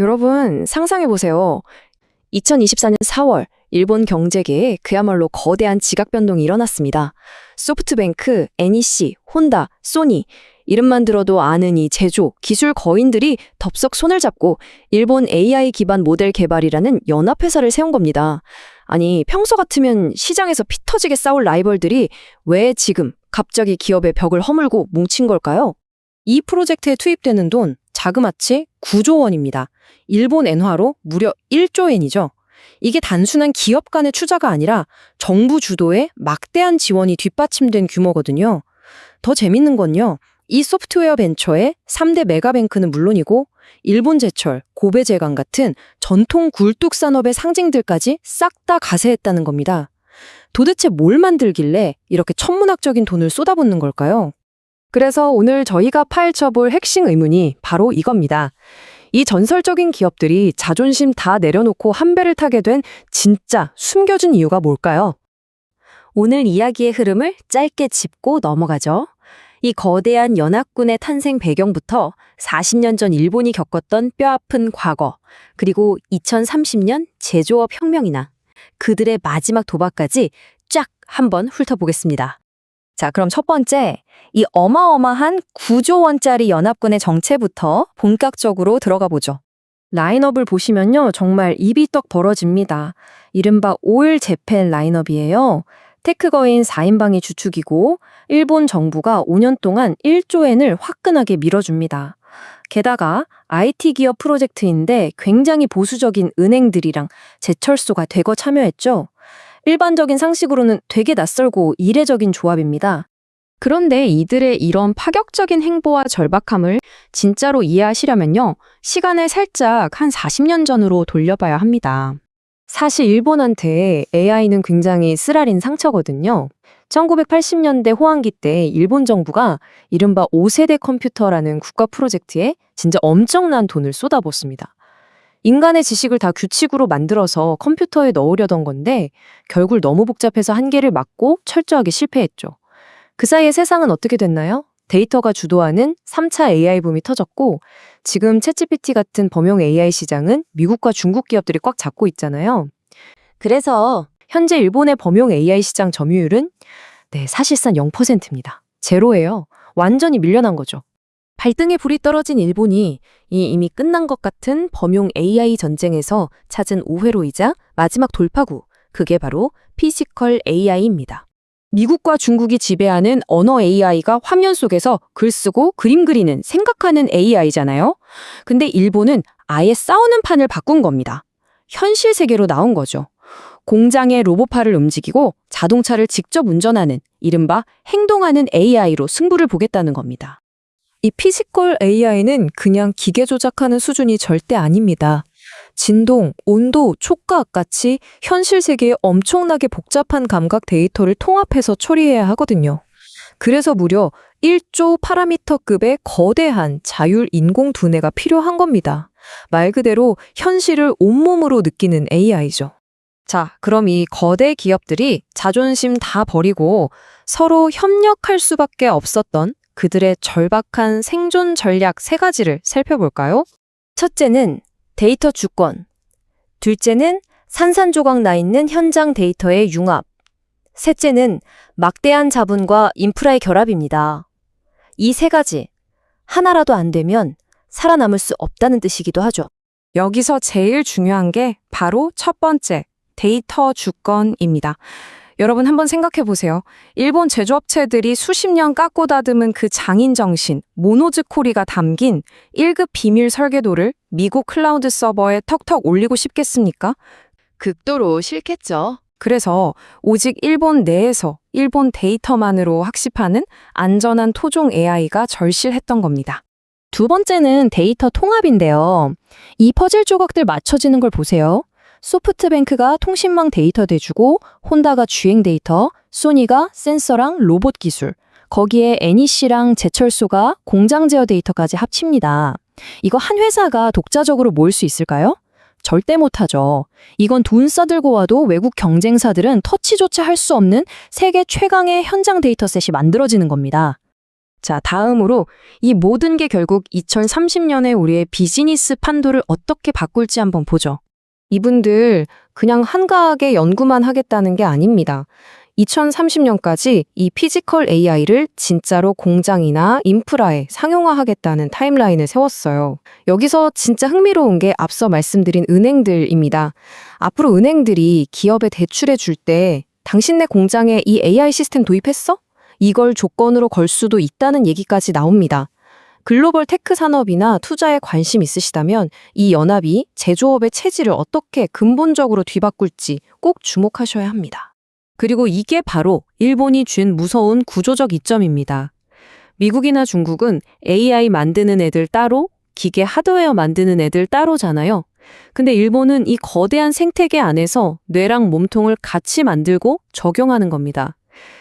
여러분, 상상해보세요. 2024년 4월, 일본 경제계에 그야말로 거대한 지각 변동이 일어났습니다. 소프트뱅크, NEC, 혼다, 소니, 이름만 들어도 아는 이 제조, 기술 거인들이 덥석 손을 잡고 일본 AI 기반 모델 개발이라는 연합회사를 세운 겁니다. 아니, 평소 같으면 시장에서 피 터지게 싸울 라이벌들이 왜 지금 갑자기 기업의 벽을 허물고 뭉친 걸까요? 이 프로젝트에 투입되는 돈, 자그마치 9조 원입니다. 일본 엔화로 무려 1조 엔이죠. 이게 단순한 기업 간의 투자가 아니라 정부 주도의 막대한 지원이 뒷받침된 규모거든요. 더 재밌는 건요. 이 소프트웨어 벤처의 3대 메가뱅크는 물론이고 일본제철, 고베제강 같은 전통 굴뚝 산업의 상징들까지 싹 다 가세했다는 겁니다. 도대체 뭘 만들길래 이렇게 천문학적인 돈을 쏟아붓는 걸까요? 그래서 오늘 저희가 파헤쳐볼 핵심 의문이 바로 이겁니다. 이 전설적인 기업들이 자존심 다 내려놓고 한 배를 타게 된 진짜 숨겨진 이유가 뭘까요? 오늘 이야기의 흐름을 짧게 짚고 넘어가죠. 이 거대한 연합군의 탄생 배경부터 40년 전 일본이 겪었던 뼈아픈 과거, 그리고 2030년 제조업 혁명이나 그들의 마지막 도박까지 쫙 한번 훑어보겠습니다. 자, 그럼 첫 번째, 이 어마어마한 9조 원짜리 연합군의 정체부터 본격적으로 들어가 보죠. 라인업을 보시면요, 정말 입이 떡 벌어집니다. 이른바 오일 재팬 라인업이에요. 테크거인 4인방이 주축이고 일본 정부가 5년 동안 1조 엔을 화끈하게 밀어줍니다. 게다가 IT 기업 프로젝트인데 굉장히 보수적인 은행들이랑 제철소가 대거 참여했죠. 일반적인 상식으로는 되게 낯설고 이례적인 조합입니다. 그런데 이들의 이런 파격적인 행보와 절박함을 진짜로 이해하시려면요, 시간을 살짝 한 40년 전으로 돌려봐야 합니다. 사실 일본한테 AI는 굉장히 쓰라린 상처거든요. 1980년대 호황기 때 일본 정부가 이른바 5세대 컴퓨터라는 국가 프로젝트에 진짜 엄청난 돈을 쏟아붓습니다. 인간의 지식을 다 규칙으로 만들어서 컴퓨터에 넣으려던 건데 결국 너무 복잡해서 한계를 맞고 철저하게 실패했죠. 그 사이에 세상은 어떻게 됐나요? 데이터가 주도하는 3차 AI 붐이 터졌고 지금 챗GPT 같은 범용 AI 시장은 미국과 중국 기업들이 꽉 잡고 있잖아요. 그래서 현재 일본의 범용 AI 시장 점유율은 사실상 0%입니다. 제로예요. 완전히 밀려난 거죠. 발등에 불이 떨어진 일본이 이미 끝난 것 같은 범용 AI 전쟁에서 찾은 우회로이자 마지막 돌파구, 그게 바로 피지컬 AI입니다. 미국과 중국이 지배하는 언어 AI가 화면 속에서 글 쓰고 그림 그리는 생각하는 AI잖아요. 근데 일본은 아예 싸우는 판을 바꾼 겁니다. 현실 세계로 나온 거죠. 공장의 로봇팔을 움직이고 자동차를 직접 운전하는 이른바 행동하는 AI로 승부를 보겠다는 겁니다. 이 피지컬 AI는 그냥 기계 조작하는 수준이 절대 아닙니다. 진동, 온도, 촉각 같이 현실 세계의 엄청나게 복잡한 감각 데이터를 통합해서 처리해야 하거든요. 그래서 무려 1조 파라미터급의 거대한 자율 인공 두뇌가 필요한 겁니다. 말 그대로 현실을 온몸으로 느끼는 AI죠. 자, 그럼 이 거대 기업들이 자존심 다 버리고 서로 협력할 수밖에 없었던 그들의 절박한 생존 전략 3가지를 살펴볼까요? 첫째는 데이터 주권, 둘째는 산산조각 나 있는 현장 데이터의 융합, 셋째는 막대한 자본과 인프라의 결합입니다. 이 3가지, 하나라도 안 되면 살아남을 수 없다는 뜻이기도 하죠. 여기서 제일 중요한 게 바로 첫 번째, 데이터 주권입니다. 여러분 한번 생각해 보세요. 일본 제조업체들이 수십 년 깎고 다듬은 그 장인 정신, 모노즈코리가 담긴 1급 비밀 설계도를 미국 클라우드 서버에 턱턱 올리고 싶겠습니까? 극도로 싫겠죠. 그래서 오직 일본 내에서 일본 데이터만으로 학습하는 안전한 토종 AI가 절실했던 겁니다. 두 번째는 데이터 통합인데요. 이 퍼즐 조각들 맞춰지는 걸 보세요. 소프트뱅크가 통신망 데이터 대주고 혼다가 주행 데이터, 소니가 센서랑 로봇 기술, 거기에 NEC랑 제철소가 공장 제어 데이터까지 합칩니다. 이거 한 회사가 독자적으로 모을 수 있을까요? 절대 못하죠. 이건 돈 써들고 와도 외국 경쟁사들은 터치조차 할 수 없는 세계 최강의 현장 데이터셋이 만들어지는 겁니다. 자, 다음으로 이 모든 게 결국 2030년에 우리의 비즈니스 판도를 어떻게 바꿀지 한번 보죠. 이분들 그냥 한가하게 연구만 하겠다는 게 아닙니다. 2030년까지 이 피지컬 AI를 진짜로 공장이나 인프라에 상용화하겠다는 타임라인을 세웠어요. 여기서 진짜 흥미로운 게 앞서 말씀드린 은행들입니다. 앞으로 은행들이 기업에 대출해 줄 때 당신네 공장에 이 AI 시스템 도입했어? 이걸 조건으로 걸 수도 있다는 얘기까지 나옵니다. 글로벌 테크 산업이나 투자에 관심 있으시다면 이 연합이 제조업의 체질을 어떻게 근본적으로 뒤바꿀지 꼭 주목하셔야 합니다. 그리고 이게 바로 일본이 준 무서운 구조적 이점입니다. 미국이나 중국은 AI 만드는 애들 따로, 기계 하드웨어 만드는 애들 따로잖아요. 근데 일본은 이 거대한 생태계 안에서 뇌랑 몸통을 같이 만들고 적용하는 겁니다.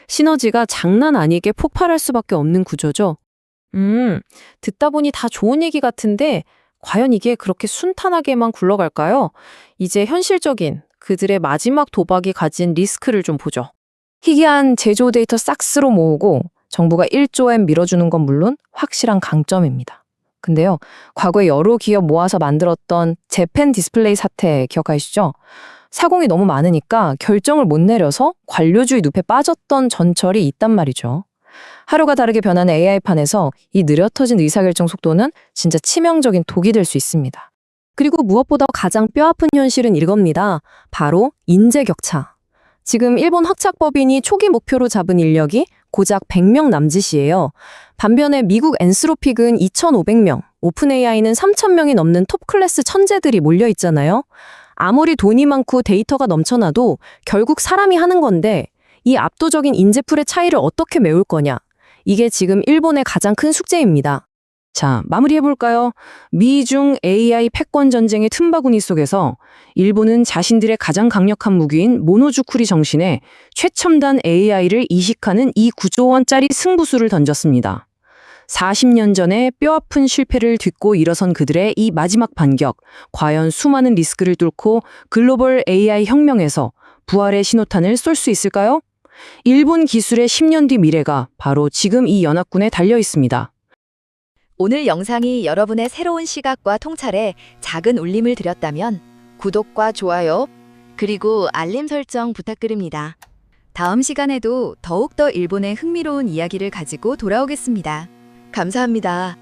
시너지가 장난 아니게 폭발할 수밖에 없는 구조죠. 듣다 보니 다 좋은 얘기 같은데 과연 이게 그렇게 순탄하게만 굴러갈까요? 이제 현실적인 그들의 마지막 도박이 가진 리스크를 좀 보죠. 희귀한 제조 데이터 싹스로 모으고 정부가 1조엔 밀어주는 건 물론 확실한 강점입니다. 근데요, 과거에 여러 기업 모아서 만들었던 재팬 디스플레이 사태 기억하시죠? 사공이 너무 많으니까 결정을 못 내려서 관료주의 늪에 빠졌던 전철이 있단 말이죠. 하루가 다르게 변하는 AI판에서 이 느려터진 의사결정 속도는 진짜 치명적인 독이 될 수 있습니다. 그리고 무엇보다 가장 뼈아픈 현실은 이겁니다. 바로 인재 격차. 지금 일본 학착법인이 초기 목표로 잡은 인력이 고작 100명 남짓이에요. 반면에 미국 엔스로픽은 2,500명, 오픈 AI는 3,000명이 넘는 톱 클래스 천재들이 몰려 있잖아요. 아무리 돈이 많고 데이터가 넘쳐나도 결국 사람이 하는 건데 이 압도적인 인재풀의 차이를 어떻게 메울 거냐. 이게 지금 일본의 가장 큰 숙제입니다. 자, 마무리해볼까요? 미중 AI 패권 전쟁의 틈바구니 속에서 일본은 자신들의 가장 강력한 무기인 모노주쿠리 정신에 최첨단 AI를 이식하는 2,9조 원짜리 승부수를 던졌습니다. 40년 전에 뼈아픈 실패를 딛고 일어선 그들의 이 마지막 반격, 과연 수많은 리스크를 뚫고 글로벌 AI 혁명에서 부활의 신호탄을 쏠 수 있을까요? 일본 기술의 10년 뒤 미래가 바로 지금 이 연합군에 달려 있습니다. 오늘 영상이 여러분의 새로운 시각과 통찰에 작은 울림을 드렸다면 구독과 좋아요, 그리고 알림 설정 부탁드립니다. 다음 시간에도 더욱더 일본의 흥미로운 이야기를 가지고 돌아오겠습니다. 감사합니다.